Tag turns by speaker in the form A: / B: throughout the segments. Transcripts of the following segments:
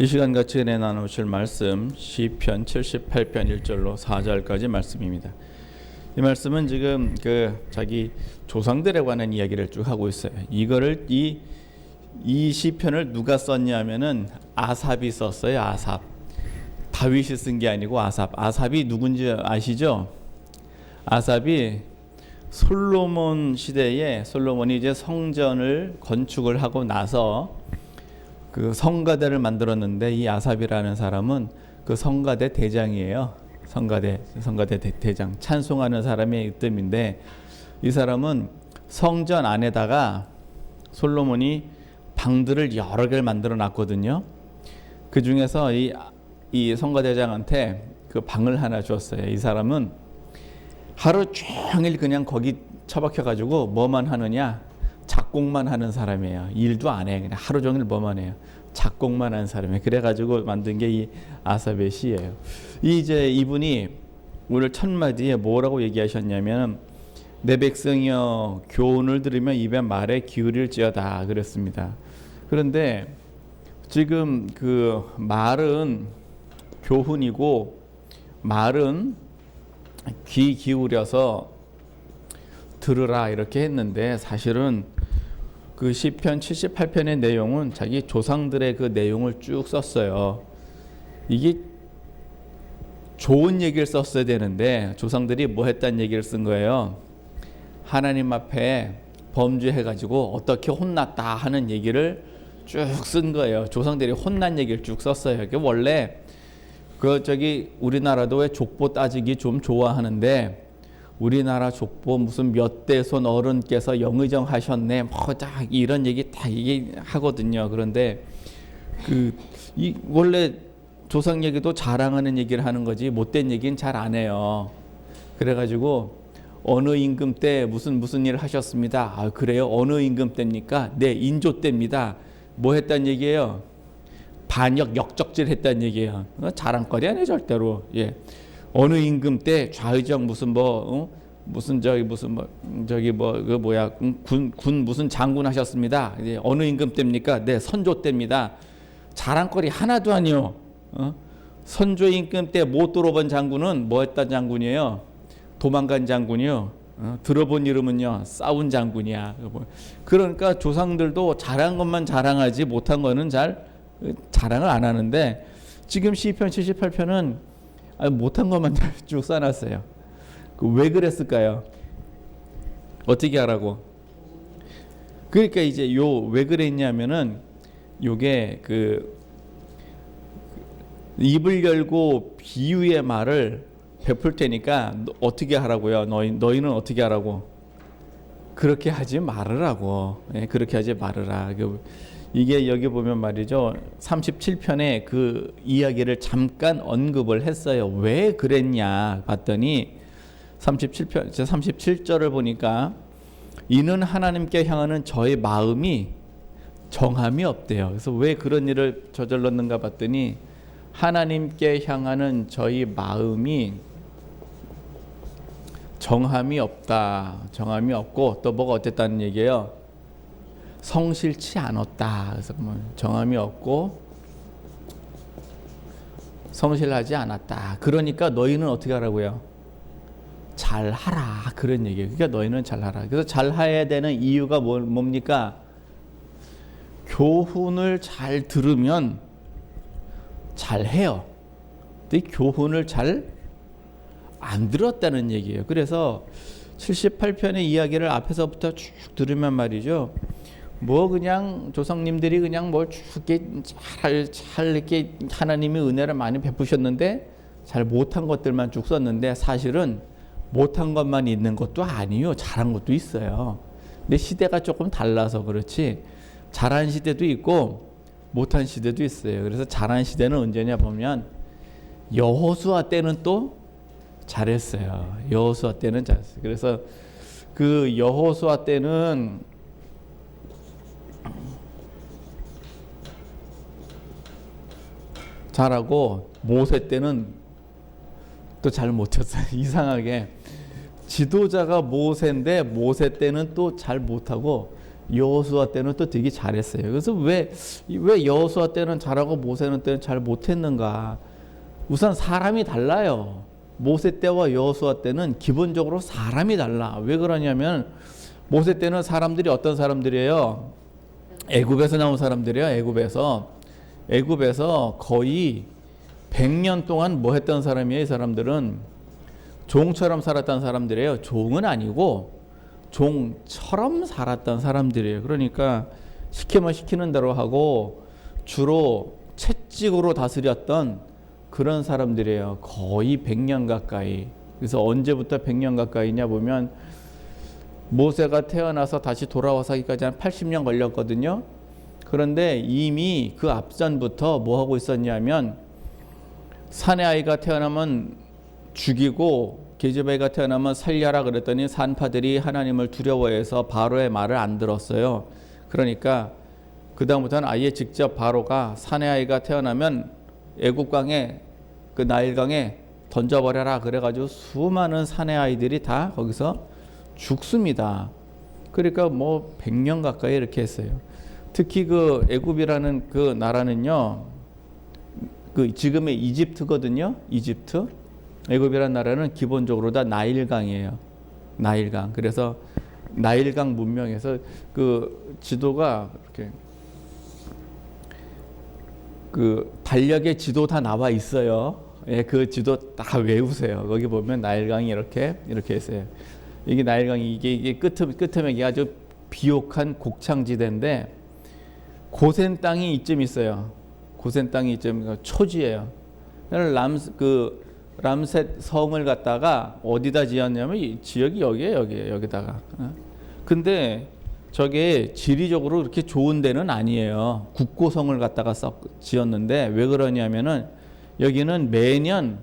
A: 이 시간 같이 은혜 나누실 말씀 시편 78편 1절로 4절까지 말씀입니다. 이 말씀은 지금 자기 조상들에 관한 이야기를 쭉 하고 있어요. 이거를 이 시편을 누가 썼냐면은 아삽이 썼어요. 아삽. 다윗이 쓴 게 아니고 아삽. 아삽이 누군지 아시죠? 아삽이 솔로몬 시대에 솔로몬이 이제 성전을 건축을 하고 나서 그 성가대를 만들었는데 이 아삽이라는 사람은 그 성가대 대장이에요. 성가대 대장, 찬송하는 사람의 뜻인데 이 사람은 성전 안에다가 솔로몬이 방들을 여러 개를 만들어 놨거든요. 그 중에서 이 성가대장한테 그 방을 하나 줬어요. 이 사람은 하루 종일 그냥 거기 처박혀 가지고 뭐만 하느냐, 작곡만 하는 사람이에요. 일도 안 해. 그냥 하루 종일 뭐만 해요. 작곡만 하는 사람이에요. 그래가지고 만든 게 이 아삽의 시예요. 이분이 오늘 첫 마디에 뭐라고 얘기하셨냐면 내 백성이여 교훈을 들으며 입의 말에 기울일지어다 그랬습니다. 그런데 지금 그 말은 교훈이고 말은 귀 기울여서 들으라 이렇게 했는데 사실은 그 시편 78편의 내용은 자기 조상들의 그 내용을 쭉 썼어요. 이게 좋은 얘기를 썼어야 되는데 조상들이 뭐 했다는 얘기를 쓴 거예요. 하나님 앞에 범죄해가지고 어떻게 혼났다 하는 얘기를 쭉 쓴 거예요. 조상들이 혼난 얘기를 쭉 썼어요. 원래 우리나라도 왜 족보 따지기 좀 좋아하는데 우리나라 족보 무슨 몇 대손 어른께서 영의정 하셨네 딱 이런 얘기 다 이게 하거든요. 그런데 원래 조상 얘기도 자랑하는 얘기를 하는 거지 못된 얘기는 잘 안 해요. 그래가지고 어느 임금 때 무슨 일을 하셨습니다. 아 그래요? 어느 임금 때입니까? 네 인조 때입니다. 뭐 했단 얘기예요? 반역 역적질 했단 얘기예요. 자랑거리 아니에요 절대로. 예. 어느 임금 때 좌의정 군 무슨 장군 하셨습니다. 이제 어느 임금 때입니까? 네 선조 때입니다. 자랑거리 하나도 아니요. 선조 임금 때 못 들어본 장군은 뭐 했던 장군이에요? 도망간 장군이요. 들어본 이름은요 싸운 장군이야. 그러니까 조상들도 잘한 것만 자랑하지 못한 거는 잘 자랑을 안 하는데 지금 시편 78편은 못한 것만 쭉 써놨어요. 왜 그랬을까요? 어떻게 하라고? 그러니까 이제 왜 그랬냐면은 요게 입을 열고 비유의 말을 베풀 테니까 어떻게 하라고요? 너희는 어떻게 하라고? 그렇게 하지 말으라고. 네, 그렇게 하지 말으라. 이게 여기 보면 말이죠. 37편에 그 이야기를 잠깐 언급을 했어요. 왜 그랬냐 봤더니 37절을 보니까 이는 하나님께 향하는 저의 마음이 정함이 없대요. 그래서 왜 그런 일을 저질렀는가 봤더니 하나님께 향하는 저희 마음이 정함이 없다. 정함이 없고 또 뭐가 어땠다는 얘기예요. 성실치 않았다. 그래서 정함이 없고 성실하지 않았다. 그러니까 너희는 어떻게 하라고요? 잘하라. 그런 얘기예요. 그러니까 너희는 잘하라. 그래서 잘해야 되는 이유가 뭡니까? 교훈을 잘 들으면 잘해요. 근데 교훈을 잘 안 들었다는 얘기예요. 그래서 78편의 이야기를 앞에서부터 쭉 들으면 말이죠. 그냥 조상님들이 그냥 잘 이렇게 하나님의 은혜를 많이 베푸셨는데 잘 못한 것들만 쭉 썼는데 사실은 못한 것만 있는 것도 아니에요. 잘한 것도 있어요. 근데 시대가 조금 달라서 그렇지 잘한 시대도 있고 못한 시대도 있어요. 그래서 잘한 시대는 언제냐 보면 여호수아 때는 또 잘했어요. 여호수아 때는 잘했어요. 그래서 그 여호수아 때는 잘하고 모세 때는 또 잘 못했어요. 이상하게 지도자가 모세인데 모세 때는 또 잘 못하고 여호수아 때는 또 되게 잘했어요. 그래서 왜 여호수아 때는 잘하고 모세 때는 잘 못했는가? 우선 사람이 달라요. 모세 때와 여호수아 때는 기본적으로 사람이 달라. 왜 그러냐면 모세 때는 사람들이 어떤 사람들이에요? 애굽에서 나온 사람들이에요. 애굽에서 거의 100년 동안 뭐 했던 사람이에요? 이 사람들은 종처럼 살았던 사람들이에요. 종은 아니고 종처럼 살았던 사람들이에요. 그러니까 시키면 시키는 대로 하고 주로 채찍으로 다스렸던 그런 사람들이에요. 거의 100년 가까이. 그래서 언제부터 100년 가까이냐 보면 모세가 태어나서 다시 돌아와서 하기까지 한 80년 걸렸거든요. 그런데 이미 그 앞전부터 뭐 하고 있었냐면 산의 아이가 태어나면 죽이고 계집애가 태어나면 살려라 그랬더니 산파들이 하나님을 두려워해서 바로의 말을 안 들었어요. 그러니까 그 다음부터는 아예 직접 바로가 산의 아이가 태어나면 애국강에 그 나일강에 던져버려라 그래가지고 수많은 산의 아이들이 다 거기서 죽습니다. 그러니까 뭐 100년 가까이 이렇게 했어요. 특히 그 애굽이라는 그 나라는요, 그 지금의 이집트거든요. 이집트. 애굽이라는 나라는 기본적으로 다 나일강이에요. 나일강. 그래서 나일강 문명에서 그 지도가 이렇게 그 달력의 지도 다 나와 있어요. 예, 그 지도 다 외우세요. 거기 보면 나일강이 이렇게 있어요. 이게 나일강이 이게 끄트머기 아주 비옥한 곡창지대인데 고센 땅이 이쯤 있어요. 고센 땅이 이쯤 초지예요. 람셋 성을 갖다가 어디다 지었냐면 이 지역이 여기다가. 근데 저게 지리적으로 그렇게 좋은 데는 아니에요. 국고성을 갖다가 지었는데 왜 그러냐면은 여기는 매년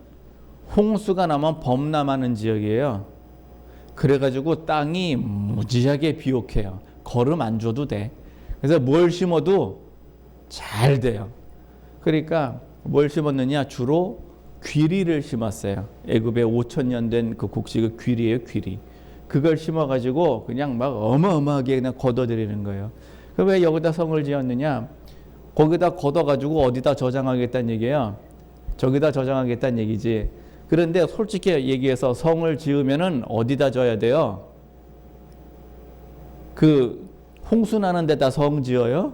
A: 홍수가 나면 범람하는 지역이에요. 그래가지고 땅이 무지하게 비옥해요. 걸음 안 줘도 돼. 그래서 뭘 심어도 잘 돼요. 그러니까 뭘 심었느냐? 주로 귀리를 심었어요. 애굽에 5,000년 된 그 곡식의 귀리예요, 귀리. 그걸 심어가지고 그냥 막 어마어마하게 그냥 걷어들이는 거예요. 그럼 왜 여기다 성을 지었느냐? 거기다 걷어가지고 어디다 저장하겠다는 얘기예요. 저기다 저장하겠다는 얘기지. 그런데 솔직히 얘기해서 성을 지으면은 어디다 져야 돼요? 그 홍수 나는 데다 성 지어요?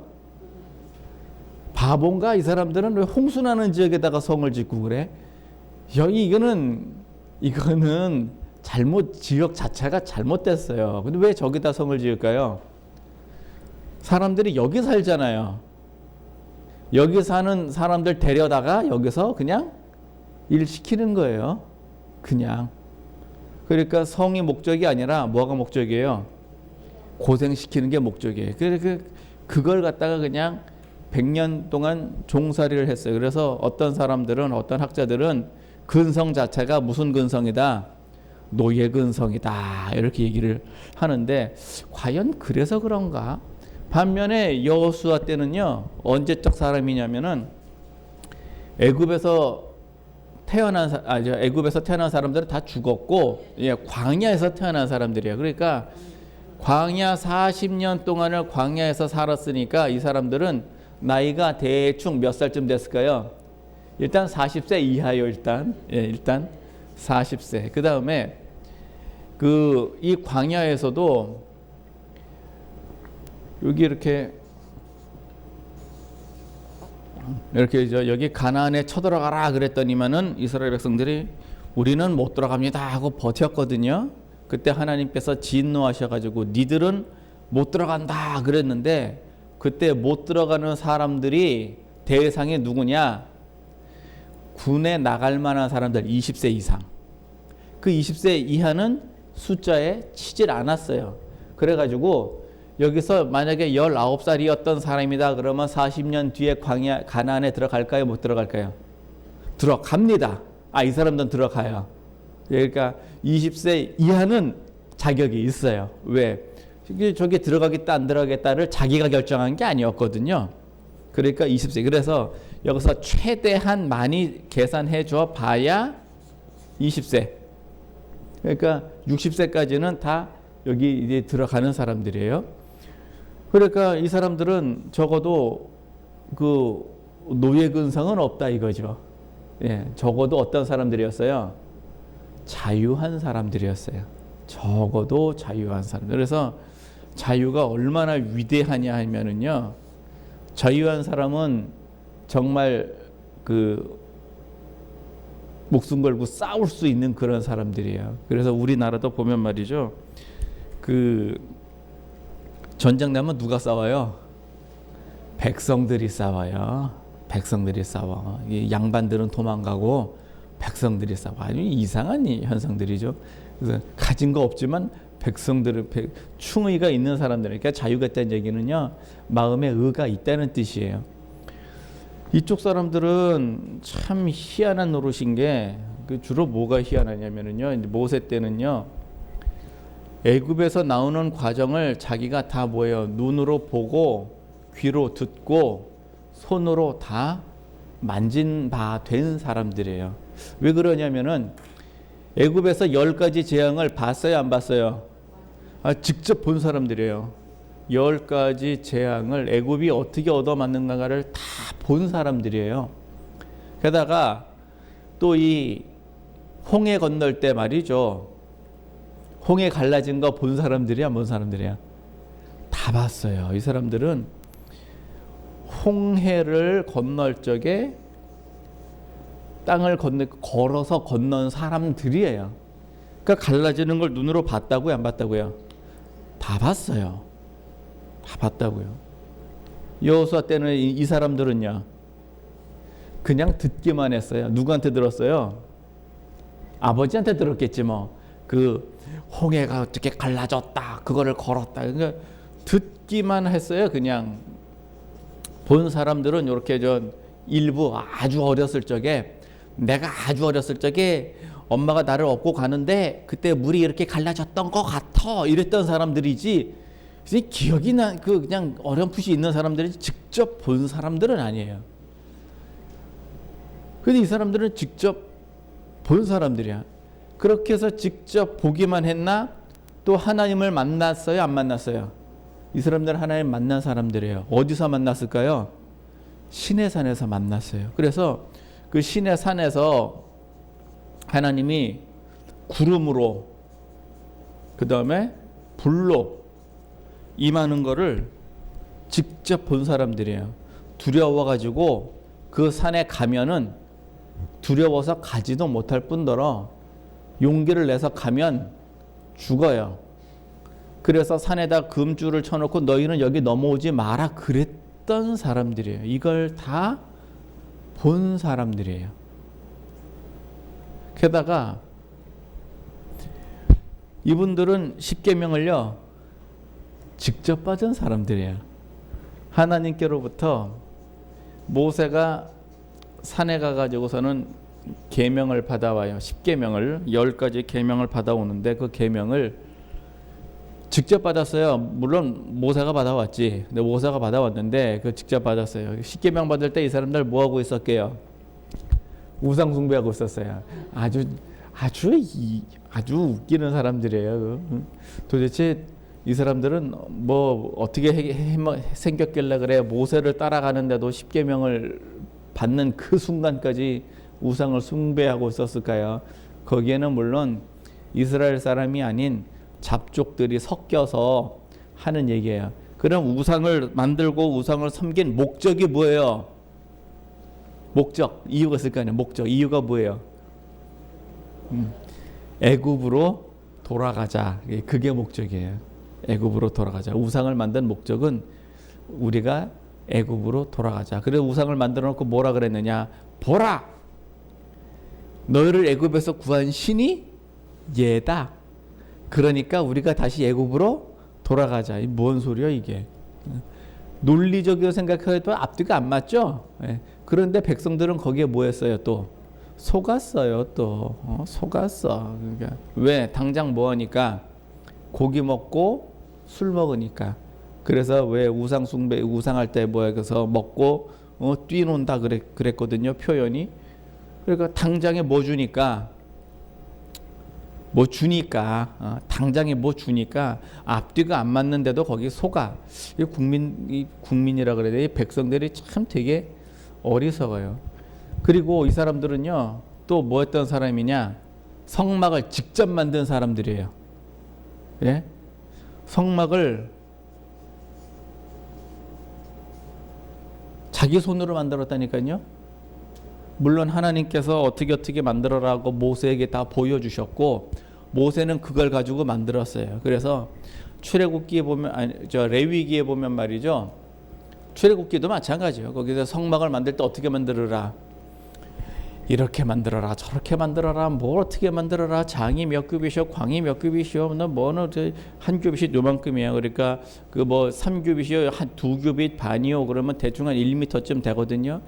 A: 바본가? 이 사람들은 왜 홍수 나는 지역에다가 성을 짓고 그래? 이거는 지역 자체가 잘못됐어요. 근데 왜 저기다 성을 지을까요? 사람들이 여기 살잖아요. 여기 사는 사람들 데려다가 여기서 그냥 일 시키는 거예요. 그냥. 그러니까 성이 목적이 아니라 뭐가 목적이에요? 고생시키는 게 목적이에요. 그걸 갖다가 그냥 100년 동안 종살이를 했어요. 그래서 어떤 학자들은 근성 자체가 무슨 근성이다? 노예 근성이다. 이렇게 얘기를 하는데 과연 그래서 그런가? 반면에 여호수아 때는요. 언제적 사람이냐면은 애굽에서 태어난 사람들은 다 죽었고 광야에서 태어난 사람들이에요. 그러니까 광야 40년 동안을 광야에서 살았으니까 이 사람들은 나이가 대충 몇 살쯤 됐을까요? 일단 40세 이하요. 일단 40세. 그 다음에 이 광야에서도 여기 여기 가나안에 쳐들어가라 그랬더니만은 이스라엘 백성들이 우리는 못 들어갑니다 하고 버텼거든요. 그때 하나님께서 진노하셔가지고 니들은 못 들어간다 그랬는데 그때 못 들어가는 사람들이 대상이 누구냐? 군에 나갈 만한 사람들 20세 이상. 그 20세 이하는 숫자에 치질 않았어요. 그래가지고 여기서 만약에 19살이었던 사람이다 그러면 40년 뒤에 가나안에 들어갈까요? 못 들어갈까요? 들어갑니다. 이 사람들은 들어가요. 그러니까 20세 이하는 자격이 있어요. 왜? 저기 들어가겠다 안 들어가겠다를 자기가 결정한 게 아니었거든요. 그러니까 20세. 그래서 여기서 최대한 많이 계산해 줘 봐야 20세. 그러니까 60세까지는 다 여기 이제 들어가는 사람들이에요. 그러니까 이 사람들은 적어도 그 노예 근성은 없다 이거죠. 예, 적어도 어떤 사람들이었어요? 자유한 사람들이었어요. 적어도 자유한 사람들. 그래서 자유가 얼마나 위대하냐 하면은요, 자유한 사람은 정말 그 목숨 걸고 싸울 수 있는 그런 사람들이에요. 그래서 우리나라도 보면 말이죠, 그 전쟁 나면 누가 싸워요? 백성들이 싸워요. 백성들이 싸워. 이 양반들은 도망가고 백성들이 싸워. 아주 이상한 현상들이죠. 그래서 가진 거 없지만 백성들은 충의가 있는 사람들, 그러니까 자유가 있다는 얘기는요, 마음에 의가 있다는 뜻이에요. 이쪽 사람들은 참 희한한 노릇인 게, 주로 뭐가 희한하냐면요, 모세 때는요, 애굽에서 나오는 과정을 자기가 다 뭐예요? 눈으로 보고 귀로 듣고 손으로 다 만진 바 된 사람들이에요. 왜 그러냐면은 애굽에서 10가지 재앙을 봤어요, 안 봤어요? 직접 본 사람들이에요. 10가지 재앙을 애굽이 어떻게 얻어맞는가를 다 본 사람들이에요. 게다가 또 이 홍해 건널 때 말이죠, 홍해 갈라진 거 본 사람들이야, 뭔 사람들이야? 다 봤어요. 이 사람들은 홍해를 건널 적에 땅을 걸어서 건넌 사람들이에요. 그러니까 갈라지는 걸 눈으로 봤다고요, 안 봤다고요? 다 봤어요. 다 봤다고요. 여호수아 때는 이 사람들은요, 그냥 듣기만 했어요. 누구한테 들었어요? 아버지한테 들었겠지 뭐. 그 홍해가 어떻게 갈라졌다, 그거를 걸었다. 그러니까 듣기만 했어요. 그냥 본 사람들은 이렇게 일부 아주 어렸을 적에, 내가 아주 어렸을 적에 엄마가 나를 업고 가는데 그때 물이 이렇게 갈라졌던 것 같아, 이랬던 사람들이지, 기억이 그냥 어렴풋이 있는 사람들이 직접 본 사람들은 아니에요. 근데 이 사람들은 직접 본 사람들이야. 그렇게 해서 직접 보기만 했나? 또 하나님을 만났어요, 안 만났어요? 이 사람들은 하나님 만난 사람들이에요. 어디서 만났을까요? 시내산에서 만났어요. 그래서 그 시내산에서 하나님이 구름으로, 그 다음에 불로 임하는 거를 직접 본 사람들이에요. 두려워가지고 그 산에 가면은 두려워서 가지도 못할 뿐더러 용기를 내서 가면 죽어요. 그래서 산에다 금줄을 쳐놓고 너희는 여기 넘어오지 마라 그랬던 사람들이에요. 이걸 다 본 사람들이에요. 게다가 이분들은 십계명을요, 직접 받은 사람들이에요. 하나님께로부터 모세가 산에 가가지고서는 계명을 받아와요. 10계명을, 10가지 계명을 받아오는데 그 계명을 직접 받았어요. 물론 모세가 받아왔지. 근데 모세가 받아왔는데 그 직접 받았어요. 10계명 받을 때 이 사람들 뭐 하고 있었게요? 우상 숭배하고 있었어요. 아주 웃기는 사람들이에요. 도대체 이 사람들은 뭐 어떻게 생겼길래 그래? 모세를 따라가는데도 10계명을 받는 그 순간까지 우상을 숭배하고 있었을까요? 거기에는 물론 이스라엘 사람이 아닌 잡족들이 섞여서 하는 얘기예요. 그럼 우상을 만들고 우상을 섬긴 목적이 뭐예요? 목적, 이유가 있을 거 아니에요. 목적, 이유가 뭐예요? 애굽으로 돌아가자. 그게 목적이에요. 애굽으로 돌아가자. 우상을 만든 목적은 우리가 애굽으로 돌아가자. 그래서 우상을 만들어 놓고 뭐라 그랬느냐? 보라! 너희를 애굽에서 구한 신이 얘다. 그러니까 우리가 다시 애굽으로 돌아가자. 이 뭔 소리야 이게? 논리적으로 생각해도 앞뒤가 안 맞죠? 그런데 백성들은 거기에 뭐 했어요? 또 속았어요. 또 속았어. 그러니까 왜? 당장 뭐 하니까? 고기 먹고 술 먹으니까. 그래서 왜 우상 숭배, 우상할 때 뭐야? 그래서 먹고 뛰논다 그랬거든요. 표현이. 그러니까 당장에 뭐 주니까? 뭐 주니까 당장에 뭐 주니까 앞뒤가 안 맞는데도 거기 속아. 이 국민이라 그래야 돼. 이 백성들이 참 되게 어리석어요. 그리고 이 사람들은요 또 뭐 했던 사람이냐, 성막을 직접 만든 사람들이에요. 예? 성막을 자기 손으로 만들었다니까요. 물론 하나님께서 어떻게 만들어라고 모세에게 다 보여주셨고, 모세는 그걸 가지고 만들었어요. 그래서 출애굽기에 보면, 레위기에 보면 말이죠, 출애굽기도 마찬가지예요. 거기서 성막을 만들 때 어떻게 만들어라, 이렇게 만들어라, 저렇게 만들어라, 뭘 어떻게 만들어라, 장이 몇 규빗이요, 광이 몇 규빗이요, 뭐는 한 규빗이 요만큼이에요. 그러니까 그 뭐 3규빗이요, 한 2규빗 반이요, 그러면 대충 한 1m쯤 되거든요.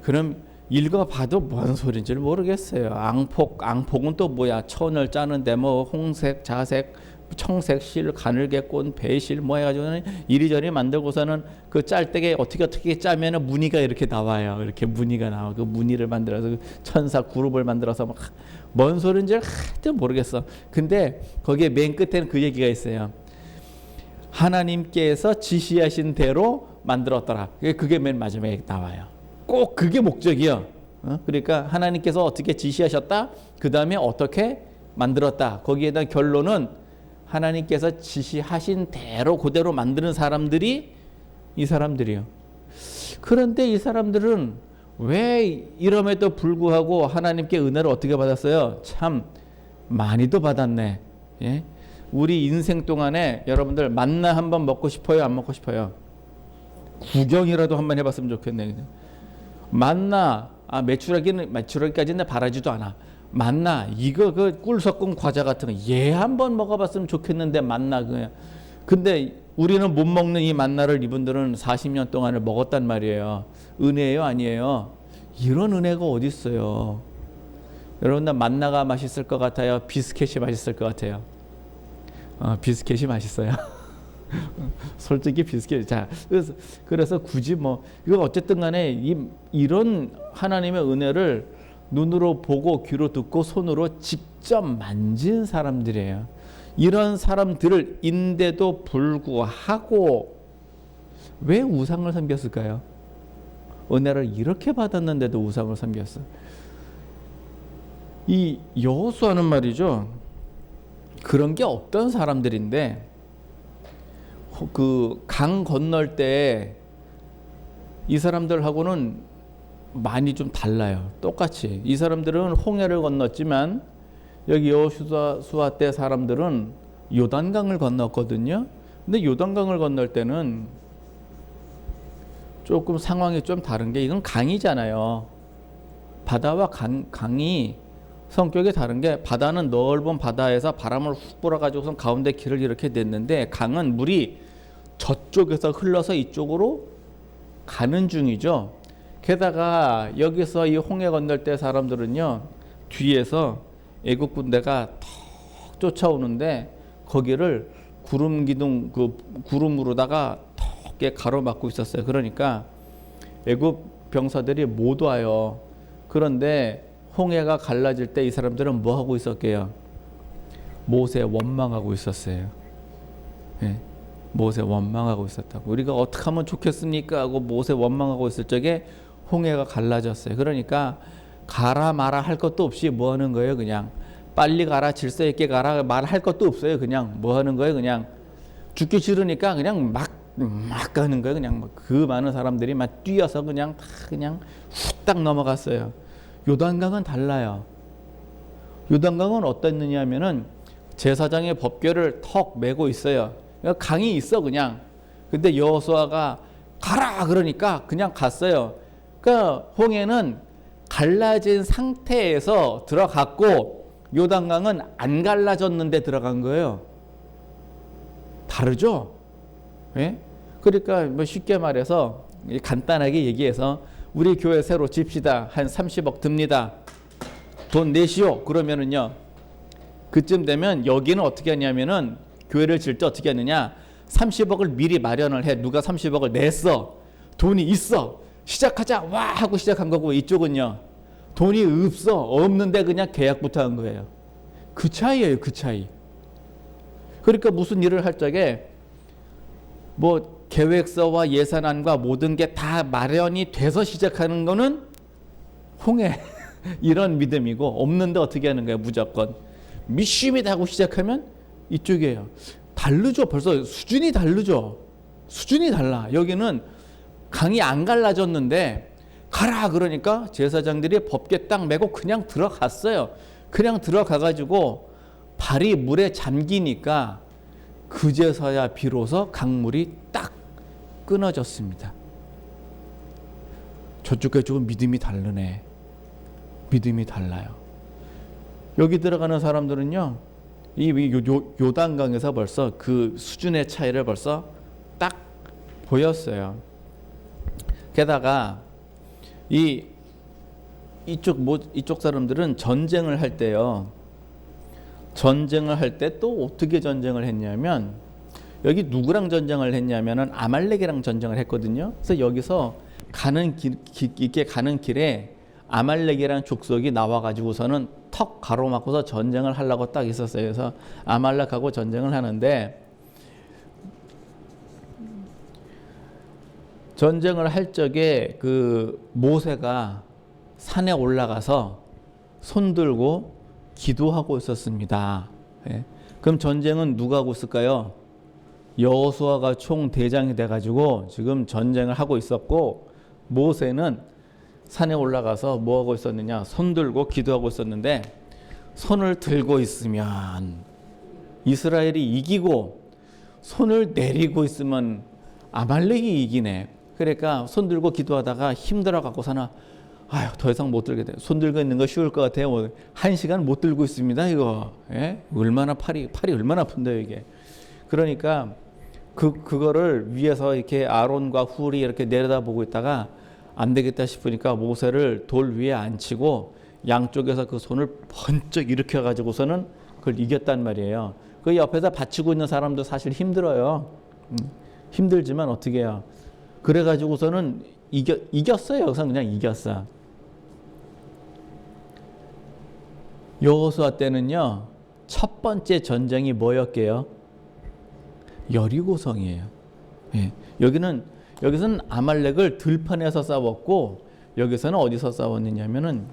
A: 그럼 읽어봐도 뭔 소린지를 모르겠어요. 앙폭은 또 뭐야? 천을 짜는데 뭐 홍색, 자색, 청색, 실, 가늘게 꼰, 배실 뭐 해가지고는 이리저리 만들고서는 그 짤때게 어떻게 짜면은 무늬가 이렇게 나와요. 이렇게 무늬가 나와. 그 무늬를 만들어서 천사 그룹을 만들어서 막 뭔 소린지를 하여튼 모르겠어. 근데 거기에 맨 끝에는 그 얘기가 있어요. 하나님께서 지시하신 대로 만들었더라. 그게 맨 마지막에 나와요. 꼭 그게 목적이요. 그러니까 하나님께서 어떻게 지시하셨다, 그 다음에 어떻게 만들었다. 거기에 대한 결론은 하나님께서 지시하신 대로 그대로 만드는 사람들이 이 사람들이요. 그런데 이 사람들은 왜 이럼에도 불구하고 하나님께 은혜를 어떻게 받았어요? 참 많이도 받았네. 예? 우리 인생 동안에 여러분들 만나 한번 먹고 싶어요? 안 먹고 싶어요? 구경이라도 한번 해봤으면 좋겠네. 만나, 메추라기까지는 바라지도 않아. 만나, 이거 그 꿀 섞은 과자 같은 거, 얘 한번 먹어봤으면 좋겠는데, 만나 그냥. 근데 우리는 못 먹는 이 만나를 이분들은 40년 동안을 먹었단 말이에요. 은혜예요, 아니에요? 이런 은혜가 어디 있어요? 여러분들 만나가 맛있을 것 같아요? 비스켓이 맛있을 것 같아요? 비스켓이 맛있어요. 솔직히 비슷해. 자, 그래서 굳이 뭐 이거 어쨌든 간에 이런 하나님의 은혜를 눈으로 보고 귀로 듣고 손으로 직접 만진 사람들이에요. 이런 사람들을 인데도 불구하고 왜 우상을 섬겼을까요? 은혜를 이렇게 받았는데도 우상을 섬겼어. 이 여호수아는 말이죠, 그런 게 없던 사람들인데 그 강 건널 때 이 사람들하고는 많이 좀 달라요. 똑같이 이 사람들은 홍해를 건넜지만 여기 여호수아 때 사람들은 요단강을 건넜거든요. 근데 요단강을 건널 때는 조금 상황이 좀 다른 게, 이건 강이잖아요. 바다와 강이 성격이 다른 게, 바다는 넓은 바다에서 바람을 훅 불어가지고선 가운데 길을 이렇게 냈는데, 강은 물이 저쪽에서 흘러서 이쪽으로 가는 중이죠. 게다가 여기서 이 홍해 건널 때 사람들은요, 뒤에서 애국 군대가 턱 쫓아오는데 거기를 구름으로다가 턱에 가로막고 있었어요. 그러니까 애국 병사들이 못 와요. 그런데 홍해가 갈라질 때 이 사람들은 뭐 하고 있었게요? 모세 원망하고 있었어요. 네. 모세 원망하고 있었다고. 우리가 어떻게 하면 좋겠습니까? 하고 모세 원망하고 있을 적에 홍해가 갈라졌어요. 그러니까 가라 마라 할 것도 없이 뭐 하는 거예요? 그냥 빨리 가라, 질서 있게 가라 말할 것도 없어요. 그냥 뭐 하는 거예요? 그냥 죽기 싫으니까 그냥 막 가는 거예요. 그냥 그 많은 사람들이 막 뛰어서 그냥 후딱 넘어갔어요. 요단강은 달라요. 요단강은 어땠느냐 하면은 제사장의 법궤를 턱 메고 있어요. 강이 있어 그냥. 근데 여호수아가 가라 그러니까 그냥 갔어요. 그러니까 홍해는 갈라진 상태에서 들어갔고 요단강은 안 갈라졌는데 들어간 거예요. 다르죠? 예? 그러니까 뭐 쉽게 말해서 간단하게 얘기해서 우리 교회 새로 집시다. 한 30억 듭니다. 돈 내시오. 그러면은요, 그쯤 되면 여기는 어떻게 하냐면은 교회를 질 때 어떻게 하느냐, 30억을 미리 마련을 해. 누가 30억을 냈어. 돈이 있어. 시작하자. 와 하고 시작한 거고, 이쪽은요 돈이 없는데 그냥 계약부터 한 거예요. 그 차이예요, 그 차이. 그러니까 무슨 일을 할 적에 뭐 계획서와 예산안과 모든 게 다 마련이 돼서 시작하는 거는 홍해 이런 믿음이고, 없는데 어떻게 하는 거예요? 무조건 미쉬미다 하고 시작하면 이쪽이에요. 다르죠. 벌써 수준이 다르죠. 수준이 달라. 여기는 강이 안 갈라졌는데 가라 그러니까 제사장들이 법궤 딱 메고 그냥 들어갔어요. 그냥 들어가가지고 발이 물에 잠기니까 그제서야 비로소 강물이 딱 끊어졌습니다. 저쪽과 조금 믿음이 다르네. 믿음이 달라요. 여기 들어가는 사람들은요, 이 요단강에서 벌써 그 수준의 차이를 벌써 딱 보였어요. 게다가 이쪽 사람들은 전쟁을 할 때요. 전쟁을 할 때 또 어떻게 전쟁을 했냐면, 여기 누구랑 전쟁을 했냐면은 아말렉이랑 전쟁을 했거든요. 그래서 여기서 가는 길에 아말렉이라는 족속이 나와가지고서는 턱 가로막고서 전쟁을 하려고 딱 있었어요. 그래서 아말렉하고 전쟁을 하는데, 전쟁을 할 적에 그 모세가 산에 올라가서 손 들고 기도하고 있었습니다. 예. 그럼 전쟁은 누가 하고 있을까요? 여호수아가 총 대장이 돼가지고 지금 전쟁을 하고 있었고, 모세는 산에 올라가서 뭐 하고 있었느냐? 손 들고 기도하고 있었는데, 손을 들고 있으면 이스라엘이 이기고 손을 내리고 있으면 아말렉이 이기네. 그러니까 손 들고 기도하다가 힘들어 갖고서는 아유, 더 이상 못 들게 돼. 손 들고 있는 거 쉬울 것 같아요. 1시간 못 들고 있습니다, 이거. 예? 얼마나 팔이 얼마나 아픈데요, 이게. 그러니까 그거를 위에서 이렇게 아론과 훌이 이렇게 내려다보고 있다가 안 되겠다 싶으니까 모세를 돌 위에 앉히고 양쪽에서 그 손을 번쩍 일으켜 가지고서는 그걸 이겼단 말이에요. 그 옆에서 받치고 있는 사람도 사실 힘들어요. 힘들지만 어떻게 해요? 그래 가지고서는 이겼어요. 여기서 그냥 이겼어. 여호수아 때는요, 첫 번째 전쟁이 뭐였게요? 여리고성이에요. 예. 여기서는 아말렉을 들판에서 싸웠고, 여기서는 어디서 싸웠느냐면은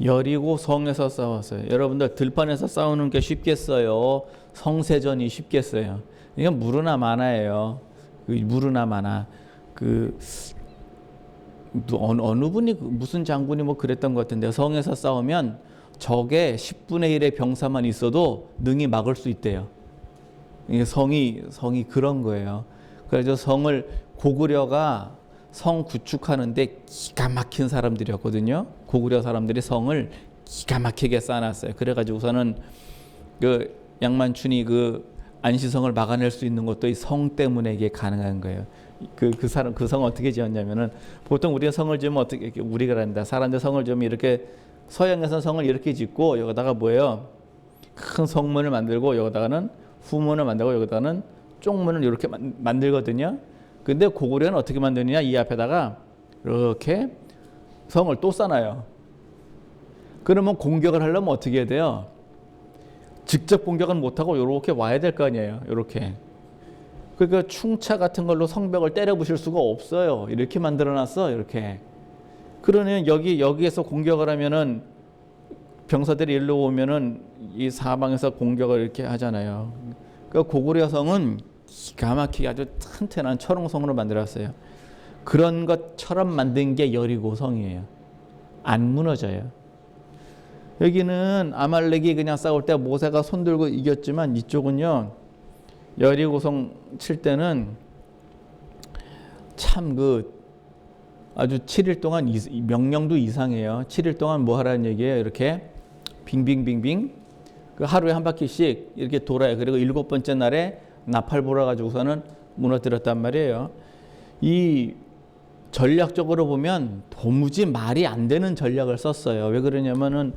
A: 여리고성에서 싸웠어요. 여러분들 들판에서 싸우는 게 쉽겠어요? 성세전이 쉽겠어요? 이건 무르나 마나예요. 무르나 마나. 어느 분이 무슨 장군이 뭐 그랬던 것 같은데, 성에서 싸우면 적의 10분의 1의 병사만 있어도 능히 막을 수 있대요. 이게 성이 그런 거예요. 그래서 성을 고구려가 성 구축하는데 기가 막힌 사람들이었거든요. 고구려 사람들이 성을 기가 막히게 쌓아놨어요. 그래가지고서는 그 양만춘이 그 안시성을 막아낼 수 있는 것도 이 성 때문에 이게 가능한 거예요. 그 성 어떻게 지었냐면은, 보통 우리가 성을 지으면 어떻게, 우리가 한다. 사람들 성을 지으면 이렇게, 서양에서 성을 이렇게 짓고 여기다가 뭐예요? 큰 성문을 만들고 여기다가는 후문을 만들고 여기다가는 쪽문을 이렇게 만들거든요. 근데 고구려는 어떻게 만드느냐? 이 앞에다가 이렇게 성을 또 쌓아요. 그러면 공격을 하려면 어떻게 해야 돼요? 직접 공격은 못하고 이렇게 와야 될 거 아니에요. 이렇게. 그러니까 충차 같은 걸로 성벽을 때려 부실 수가 없어요. 이렇게 만들어놨어. 이렇게. 그러면 여기에서 공격을 하면은 병사들이 일로 오면은 이 사방에서 공격을 이렇게 하잖아요. 그러니까 고구려 성은 기가 막히게 아주 튼튼한 철옹성으로 만들었어요. 그런 것처럼 만든 게 여리고성이에요. 안 무너져요. 여기는 아말렉이 그냥 싸울 때 모세가 손 들고 이겼지만, 이쪽은요, 여리고성 칠 때는 참 아주 7일 동안 명령도 이상해요. 7일 동안 뭐 하라는 얘기예요? 이렇게 빙빙빙빙 하루에 한 바퀴씩 이렇게 돌아요. 그리고 7번째 날에 나팔 불어가지고서는 무너뜨렸단 말이에요. 이 전략적으로 보면 도무지 말이 안 되는 전략을 썼어요. 왜 그러냐면은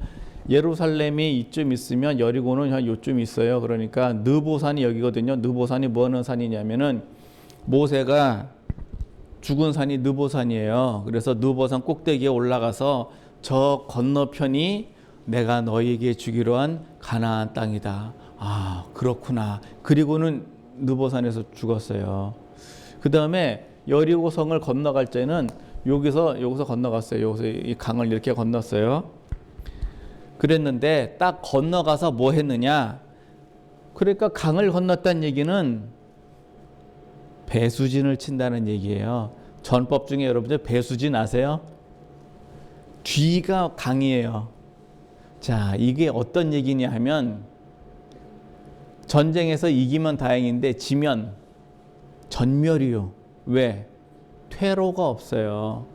A: 예루살렘이 이쯤 있으면 여리고는 한 요쯤 있어요. 그러니까 느보산이 여기거든요. 느보산이 뭐 하는 산이냐면은 모세가 죽은 산이 느보산이에요. 그래서 느보산 꼭대기에 올라가서 저 건너편이 내가 너희에게 주기로 한 가나안 땅이다. 아, 그렇구나. 그리고는 느보산에서 죽었어요. 그 다음에 여리고 성을 건너갈 때는 여기서 건너갔어요. 여기서 이 강을 이렇게 건넜어요. 그랬는데 딱 건너가서 뭐 했느냐? 그러니까 강을 건넜다는 얘기는 배수진을 친다는 얘기예요. 전법 중에 여러분들 배수진 아세요? 뒤가 강이에요. 자, 이게 어떤 얘기냐 하면 전쟁에서 이기면 다행인데 지면 전멸이요. 왜? 퇴로가 없어요.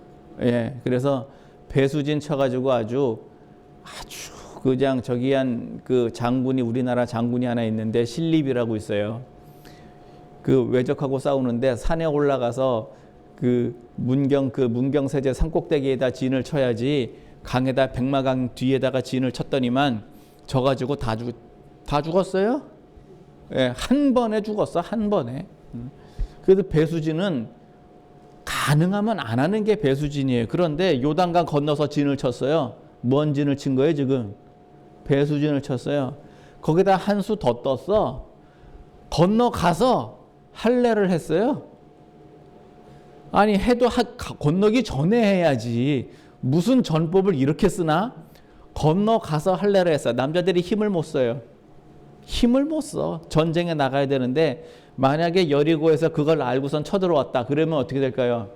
A: 예, 그래서 배수진 쳐가지고 아주 그냥 저기 한 그 장군이 우리나라 장군이 하나 있는데 신립이라고 있어요. 그 외적하고 싸우는데 산에 올라가서 그 문경세제 산꼭대기에다 진을 쳐야지 강에다 백마강 뒤에다가 진을 쳤더니만 져가지고 다 죽었어요. 예, 한 번에 죽었어. 한 번에. 그래도 배수진은 가능하면 안 하는 게 배수진이에요. 그런데 요단강 건너서 진을 쳤어요. 뭔 진을 친 거예요 지금? 배수진을 쳤어요. 거기다 한 수 더 떴어. 건너가서 할례를 했어요. 아니 해도 건너기 전에 해야지. 무슨 전법을 이렇게 쓰나? 건너가서 할례를 했어요. 남자들이 힘을 못 써요. 힘을 못 써. 전쟁에 나가야 되는데 만약에 여리고에서 그걸 알고선 쳐들어왔다. 그러면 어떻게 될까요?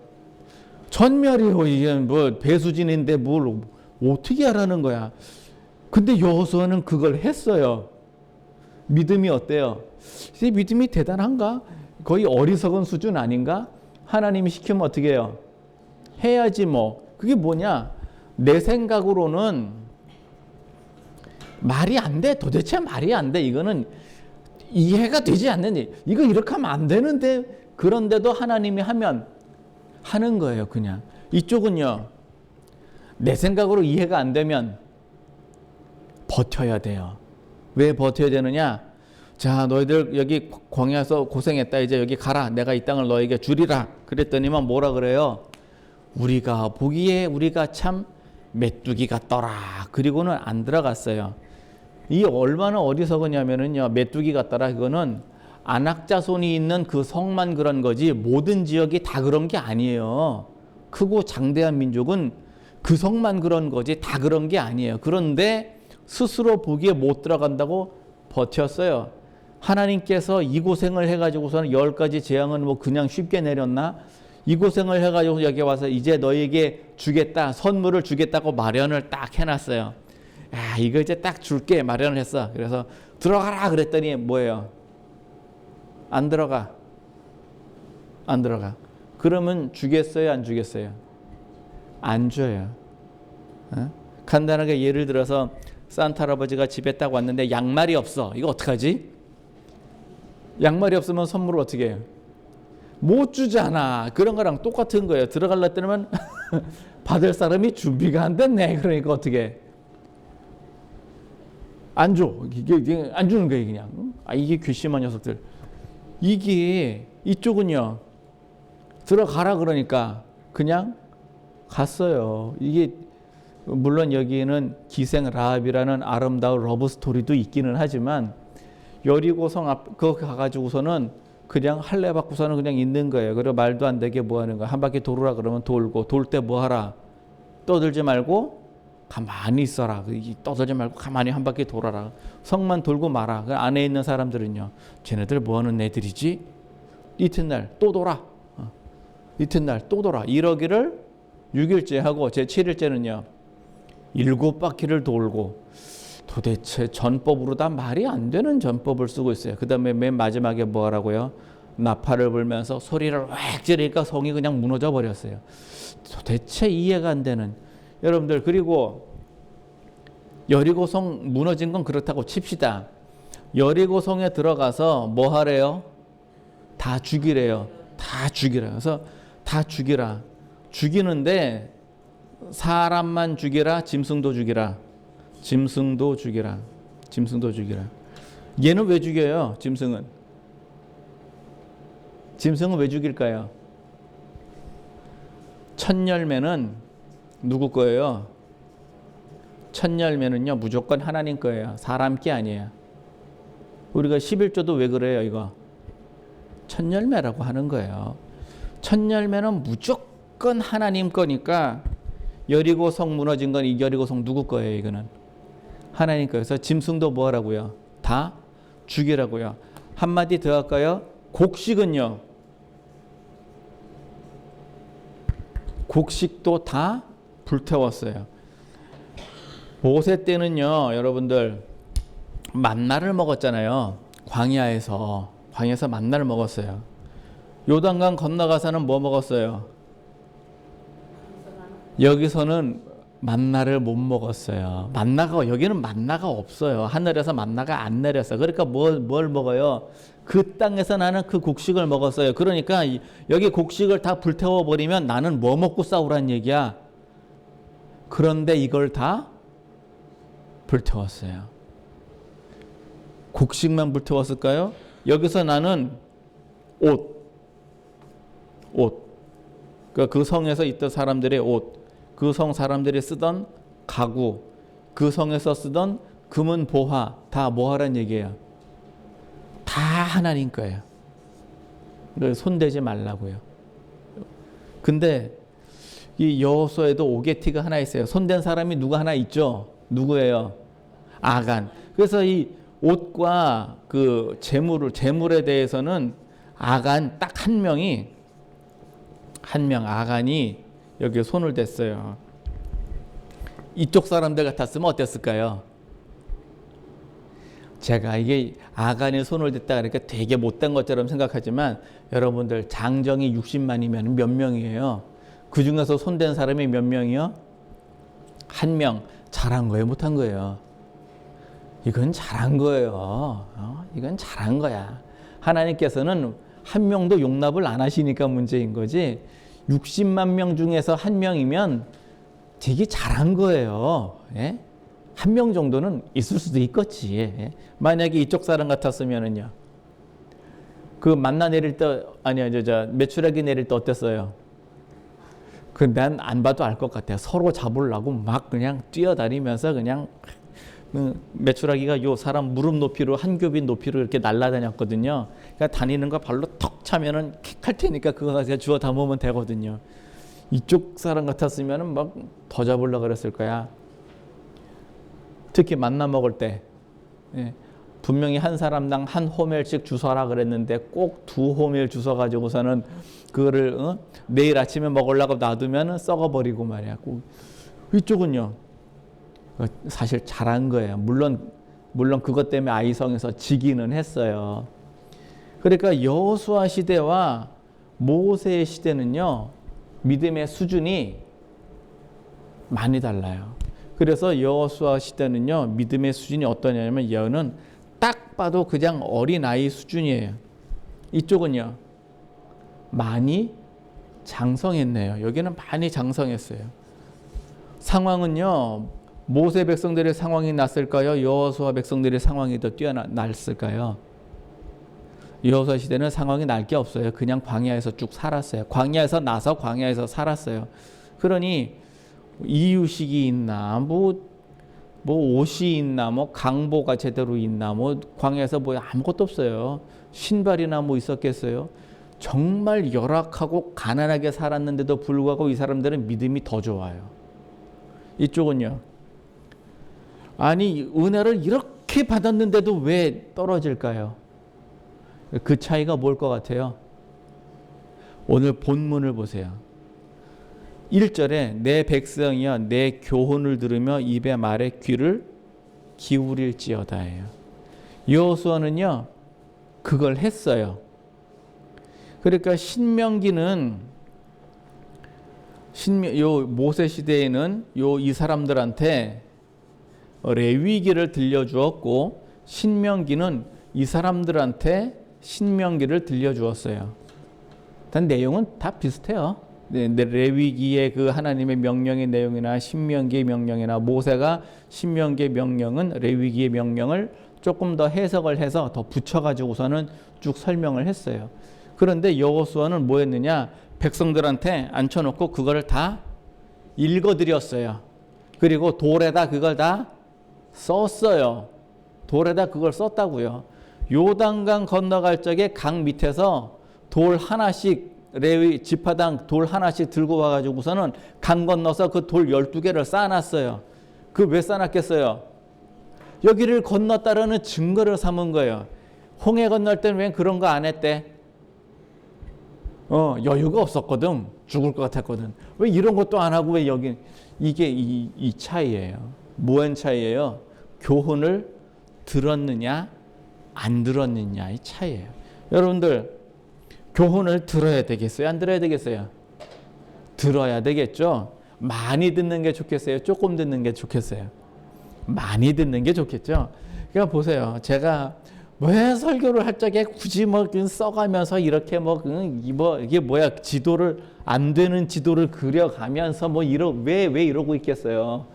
A: 전멸이요. 이게 뭐 배수진인데 뭘 어떻게 하라는 거야. 근데 여호수아는 그걸 했어요. 믿음이 어때요? 이 믿음이 대단한가? 거의 어리석은 수준 아닌가? 하나님이 시키면 어떻게 해요? 해야지 뭐. 그게 뭐냐? 내 생각으로는 말이 안 돼. 도대체 말이 안 돼. 이거는 이해가 되지 않는 일. 이거 이렇게 하면 안 되는데 그런데도 하나님이 하면 하는 거예요. 그냥. 이쪽은요. 내 생각으로 이해가 안 되면 버텨야 돼요. 왜 버텨야 되느냐? 자, 너희들 여기 광야에서 고생했다. 이제 여기 가라. 내가 이 땅을 너에게 주리라. 그랬더니만 뭐라 그래요? 우리가 보기에 우리가 참 메뚜기 같더라. 그리고는 안 들어갔어요. 이 얼마나 어리석으냐면은요. 메뚜기 같더라. 그거는 안악자손이 있는 그 성만 그런 거지 모든 지역이 다 그런 게 아니에요. 크고 장대한 민족은 그 성만 그런 거지 다 그런 게 아니에요. 그런데 스스로 보기에 못 들어간다고 버텼어요. 하나님께서 이 고생을 해가지고서는 10가지 재앙은 뭐 그냥 쉽게 내렸나? 이 고생을 해가지고 여기 와서 이제 너에게 주겠다, 선물을 주겠다고 마련을 딱 해놨어요. 야, 이거 이제 딱 줄게 마련을 했어. 그래서 들어가라 그랬더니 뭐예요? 안 들어가. 안 들어가. 그러면 주겠어요, 안 주겠어요? 안 줘요. 어? 간단하게 예를 들어서 산타 할아버지가 집에 딱 왔는데 양말이 없어. 이거 어떡하지? 양말이 없으면 선물을 어떻게 해요? 못 주잖아. 그런 거랑 똑같은 거예요. 들어갈라 때면 받을 사람이 준비가 안 됐네. 그러니까 어떻게 해? 안 줘. 이게 안 주는 거예요, 그냥. 아, 이게 괘씸한 녀석들. 이게 이쪽은요. 들어가라 그러니까 그냥 갔어요. 이게 물론 여기에는 기생 라합이라는 아름다운 러브 스토리도 있기는 하지만 여리고성 앞 그거 가가지고서는 그냥 할례 받고서는 그냥 있는 거예요. 그리고 말도 안 되게 뭐 하는 거야. 한 바퀴 돌으라 그러면 돌고 돌 때 뭐 하라. 떠들지 말고 가만히 있어라. 떠들지 말고 가만히 한 바퀴 돌아라. 성만 돌고 마라. 그 안에 있는 사람들은요. 쟤네들 뭐 하는 애들이지? 이튿날 또 돌아. 이튿날 또 돌아. 이러기를 6일째 하고 제 7일째는요. 7바퀴를 돌고 도대체 전법으로 다 말이 안 되는 전법을 쓰고 있어요. 그 다음에 맨 마지막에 뭐 하라고요? 나팔을 불면서 소리를 왁 지르니까 성이 그냥 무너져 버렸어요. 도대체 이해가 안 되는. 여러분들 그리고 여리고성 무너진 건 그렇다고 칩시다. 여리고성에 들어가서 뭐 하래요? 다 죽이래요. 다 죽이라. 그래서 다 죽이라. 죽이는데 사람만 죽이라, 짐승도 죽이라. 짐승도 죽이라. 짐승도 죽이라. 얘는 왜 죽여요? 짐승은. 짐승은 왜 죽일까요? 첫 열매는 누구 거예요? 첫 열매는요 무조건 하나님 거예요. 사람 게 아니에요. 우리가 11조도 왜 그래요 이거? 첫 열매라고 하는 거예요. 첫 열매는 무조건 하나님 거니까 여리고 성 무너진 건 이 여리고 성 누구 거예요 이거는? 하나님 거여서 짐승도 뭐 하라고요? 다 죽이라고요. 한마디 더 할까요? 곡식은요. 곡식도 다 불태웠어요. 모세 때는요 여러분들 만나를 먹었잖아요. 광야에서 만나를 먹었어요. 요단강 건너가서는 뭐 먹었어요? 여기서는 만나를 못 먹었어요. 여기는 만나가 없어요. 하늘에서 만나가 안 내렸어. 그러니까 뭘 먹어요? 그 땅에서 나는 그 곡식을 먹었어요. 그러니까 여기 곡식을 다 불태워버리면 나는 뭐 먹고 싸우란 얘기야? 그런데 이걸 다 불태웠어요. 곡식만 불태웠을까요? 여기서 나는 옷. 그러니까 그 성에서 있던 사람들의 옷. 그 성 사람들이 쓰던 가구, 그 성에서 쓰던 금은 보화 다 뭐 하란 얘기예요? 다 하나님 거예요. 손대지 말라고요. 근데 이 여호수아에도 오게티가 하나 있어요. 손댄 사람이 누가 하나 있죠? 누구예요? 아간. 그래서 이 옷과 그 재물에 대해서는 아간 딱 한 명 아간이 여기에 손을 댔어요. 이쪽 사람들 같았으면 어땠을까요? 제가 이게 아간이 손을 댔다 그러니까 되게 못된 것처럼 생각하지만 여러분들 장정이 60만이면 몇 명이에요? 그 중에서 손댄 사람이 몇 명이요? 한 명. 잘한 거예요? 못한 거예요? 이건 잘한 거예요. 이건 잘한 거야. 하나님께서는 한 명도 용납을 안 하시니까 문제인 거지 60만 명 중에서 한 명이면 되게 잘한 거예요. 예? 한 명 정도는 있을 수도 있겠지. 예? 만약에 이쪽 사람 같았으면은요. 그 만나 내릴 때 메추라기 내릴 때 어땠어요? 난 안 봐도 알 것 같아요. 서로 잡으려고 막 그냥 뛰어다니면서 그냥 메추라기가 요 사람 무릎 높이로 한 겹인 높이로 이렇게 날아다녔거든요. 그러니까 다니는 거 발로 턱 차면은 킥할 테니까 그거 가서 주워 담으면 되거든요. 이쪽 사람 같았으면은 막 더 잡으려고 그랬을 거야. 특히 만나 먹을 때 분명히 한 사람당 한 호멜씩 주워라 그랬는데 꼭 2호멜 주워 가지고서는 그거를 내일 아침에 먹으려고 놔두면 썩어버리고 말이야. 이쪽은요. 사실 잘한 거예요. 물론 그것 때문에 아이성에서 지기는 했어요. 그러니까 여호수아 시대와 모세의 시대는요. 믿음의 수준이 많이 달라요. 그래서 여호수아 시대는요. 믿음의 수준이 어떠냐면 여는 딱 봐도 그냥 어린아이 수준이에요. 이쪽은요. 많이 장성했네요. 여기는 많이 장성했어요. 상황은요. 모세 백성들의 상황이 낫을까요? 여호수아 백성들의 상황이 더 뛰어났을까요? 여호수아 시대는 상황이 날 게 없어요. 그냥 광야에서 쭉 살았어요. 광야에서 나서 광야에서 살았어요. 그러니 이유식이 있나, 뭐 옷이 있나, 뭐 강보가 제대로 있나, 뭐 광야에서 뭐 아무것도 없어요. 신발이나 뭐 있었겠어요? 정말 열악하고 가난하게 살았는데도 불구하고 이 사람들은 믿음이 더 좋아요. 이쪽은요. 아니 은혜를 이렇게 받았는데도 왜 떨어질까요? 그 차이가 뭘 것 같아요? 오늘 본문을 보세요. 1절에 내 백성이여 내 교훈을 들으며 입의 말에 귀를 기울일지어다예요. 여호수아는요 그걸 했어요. 그러니까 신명기는 요 모세 시대에는 이 사람들한테 레위기를 들려주었고 신명기는 이 사람들한테 신명기를 들려주었어요. 단 내용은 다 비슷해요. 레위기의 그 하나님의 명령의 내용이나 신명기의 명령이나 모세가 신명기의 명령은 레위기의 명령을 조금 더 해석을 해서 더 붙여가지고서는 쭉 설명을 했어요. 그런데 여호수아는 뭐 했느냐? 백성들한테 앉혀놓고 그거를 다 읽어드렸어요. 그리고 돌에다 그걸 다 썼어요. 돌에다 그걸 썼다고요. 요단강 건너갈 적에 강 밑에서 돌 하나씩 레위 지파당 돌 하나씩 들고 와가지고서는 강 건너서 그 돌 12개를 쌓아놨어요. 그 왜 쌓아놨겠어요? 여기를 건넜다라는 증거를 삼은 거예요. 홍해 건널 때는 왜 그런 거 안 했대? 여유가 없었거든. 죽을 것 같았거든. 왜 이런 것도 안 하고 왜 여기 이게 이 차이예요. 뭐한 차이예요? 교훈을 들었느냐 안 들었느냐의 차이예요. 여러분들 교훈을 들어야 되겠어요? 안 들어야 되겠어요? 들어야 되겠죠. 많이 듣는 게 좋겠어요? 조금 듣는 게 좋겠어요? 많이 듣는 게 좋겠죠. 그러니까 보세요. 제가 왜 설교를 할 적에 굳이 써가면서 이렇게 이게 뭐야 지도를 안 되는 지도를 그려가면서 왜 이러고 있겠어요.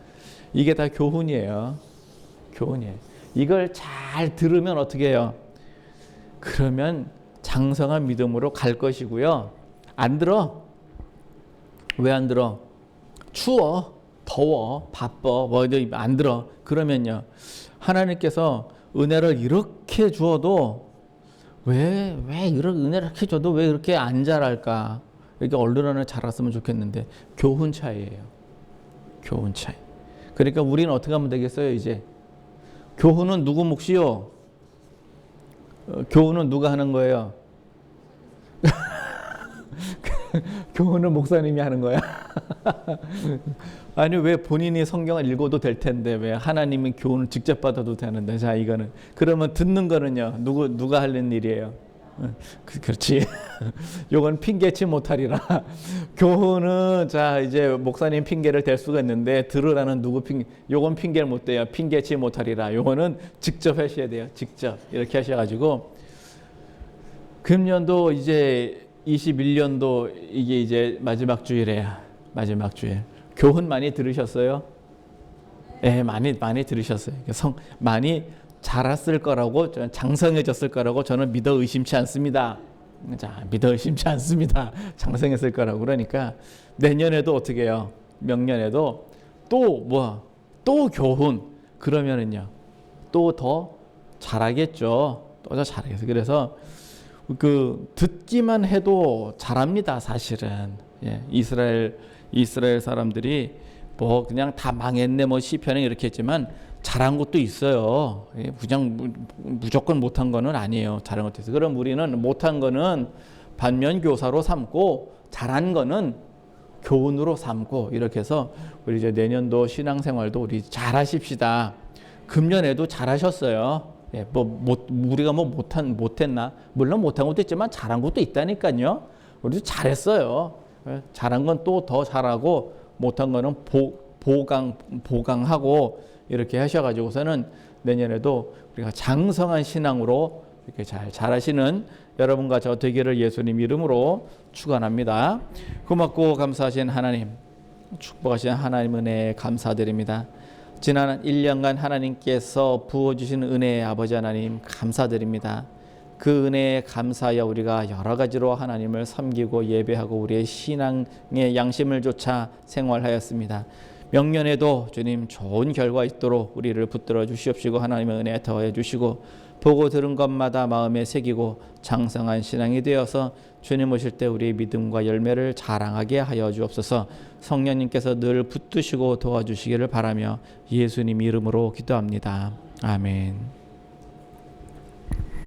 A: 이게 다 교훈이에요. 교훈이에요. 이걸 잘 들으면 어떻게 해요? 그러면 장성한 믿음으로 갈 것이고요. 안 들어? 왜 안 들어? 추워, 더워, 바빠, 안 들어. 그러면요. 하나님께서 은혜를 이렇게 주어도 왜 은혜를 이렇게 줘도 왜 이렇게 안 자랄까? 이렇게 얼른 자랐으면 좋겠는데 교훈 차이예요. 교훈 차이. 그러니까 우리는 어떻게 하면 되겠어요? 이제 교훈은 누구 몫이요? 교훈은 누가 하는 거예요? 교훈은 목사님이 하는 거야? 아니 왜 본인이 성경을 읽어도 될 텐데 왜 하나님은 교훈을 직접 받아도 되는데. 자, 이거는 그러면 듣는 거는요 누가 하는 일이에요? 그렇지. 요건 핑계치 못하리라. 교훈은 자 이제 목사님 핑계를 댈 수가 있는데 들으라는 요건 핑계를 못 대요. 핑계치 못하리라. 요거는 직접 하셔야 돼요. 직접 이렇게 하셔가지고 금년도 이제 21년도 이게 이제 마지막 주일이에요. 마지막 주일. 교훈 많이 들으셨어요? 네, 많이 들으셨어요. 많이 자랐을 거라고, 장성해졌을 거라고 저는 믿어 의심치 않습니다. 자, 믿어 의심치 않습니다. 장성했을 거라고. 그러니까 내년에도 어떻게 해요? 명년에도 또 교훈. 그러면은요, 또 더 잘하겠죠. 또 더 잘하겠어요. 그래서 듣기만 해도 잘합니다. 사실은. 예, 이스라엘 사람들이 그냥 다 망했네 시편에 이렇게 했지만 잘한 것도 있어요. 예, 무조건 못한 거는 아니에요. 잘한 것도 있어요. 그럼 우리는 못한 거는 반면 교사로 삼고 잘한 거는 교훈으로 삼고 이렇게 해서 우리 이제 내년도 신앙생활도 우리 잘하십시다. 금년에도 잘하셨어요. 예, 우리가 못했나? 물론 못한 것도 있지만 잘한 것도 있다니까요. 우리도 잘했어요. 잘한 건 또 더 잘하고 못한 거는 보강하고 이렇게 하셔가지고서는 내년에도 우리가 장성한 신앙으로 이렇게 잘하시는 여러분과 저 되기를 예수님 이름으로 축원합니다. 고맙고 감사하신 하나님, 축복하신 하나님 은혜에 감사드립니다. 지난 1년간 하나님께서 부어주신 은혜의 아버지 하나님 감사드립니다. 그 은혜에 감사하여 우리가 여러 가지로 하나님을 섬기고 예배하고 우리의 신앙의 양심을 좇아 생활하였습니다. 명년에도 주님 좋은 결과 있도록 우리를 붙들어 주시옵시고 하나님의 은혜 더해 주시고 보고 들은 것마다 마음에 새기고 장성한 신앙이 되어서 주님 오실 때 우리의 믿음과 열매를 자랑하게 하여 주옵소서. 성령님께서 늘 붙드시고 도와주시기를 바라며 예수님 이름으로 기도합니다. 아멘.